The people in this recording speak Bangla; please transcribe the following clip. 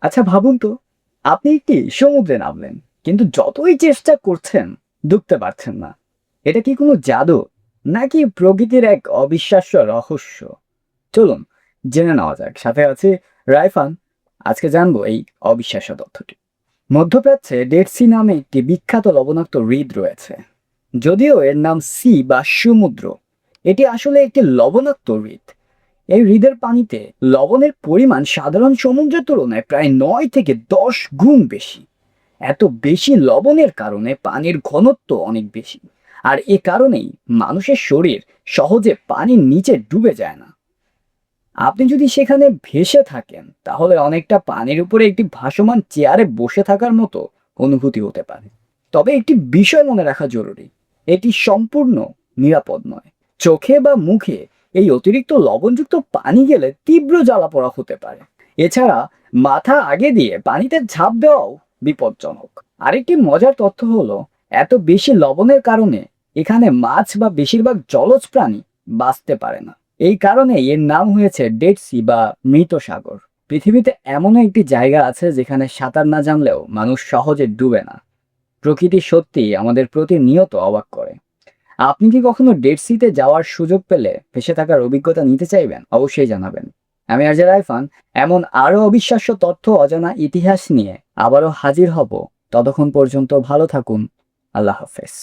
আচ্ছা ভাবুন তো, আপনি একটি সমুদ্রে নামলেন, কিন্তু যতই চেষ্টা করছেন ডুবতে পারছেন না। এটা কি কোনো জাদু, নাকি প্রকৃতির এক অবিশ্বাস্য রহস্য? চলুন জেনে নেওয়া যাক। সাথে আছে রাইফান। আজকে জানবো এই অবিশ্বাস্য তথ্যটি। মধ্যপ্রাচ্যে ডেড সি নামে একটি বিখ্যাত লবণাক্ত হ্রদ রয়েছে। যদিও এর নাম সি বা সমুদ্র, এটি আসলে একটি লবণাক্ত হ্রদ। এই হ্রদের পানিতে লবণের পরিমাণ সাধারণ সমুদ্রের তুলনায় প্রায় 9 থেকে 10 গুণ বেশি। এত বেশি লবণের কারণে পানির ঘনত্ব অনেক বেশি, আর এ কারণেই মানুষের শরীর সহজে পানির নিচে ডুবে যায় না। আপনি যদি সেখানে ভেসে থাকেন, তাহলে অনেকটা পানির উপরে একটি ভাসমান চেয়ারে বসে থাকার মতো অনুভূতি হতে পারে। তবে একটি বিষয় মনে রাখা জরুরি, এটি সম্পূর্ণ নিরাপদ নয়। চোখে বা মুখে এই অতিরিক্ত লবণযুক্ত পানি গেলে তীব্র জ্বালাপোড়া হতে পারে। এছাড়া মাথা আগে দিয়ে পানিতে ঝাঁপ দেওয়াও বিপজ্জনক। আরেকটি মজার তথ্য হলো, এত বেশি লবণের কারণে এখানে মাছ বা বেশিরভাগ জলজ প্রাণী বাঁচতে পারে না। এই কারণে এর নাম হয়েছে ডেড সি বা মৃত সাগর। পৃথিবীতে এমনও একটি জায়গা আছে যেখানে সাঁতার না জানলেও মানুষ সহজে ডুবে না। প্রকৃতি সত্যিই আমাদের প্রতিনিয়ত অবাক করে। আপনি কি কখনো ডেড সিতে যাওয়ার সুযোগ পেলে ভেসে থাকার অভিজ্ঞতা নিতে চাইবেন? অবশ্যই জানাবেন। আমি আরজে রাইফান। এমন আরো অবিশ্বাস্য তথ্য, অজানা ইতিহাস নিয়ে আবারও হাজির হব। ততক্ষণ পর্যন্ত ভালো থাকুন। আল্লাহ হাফেজ।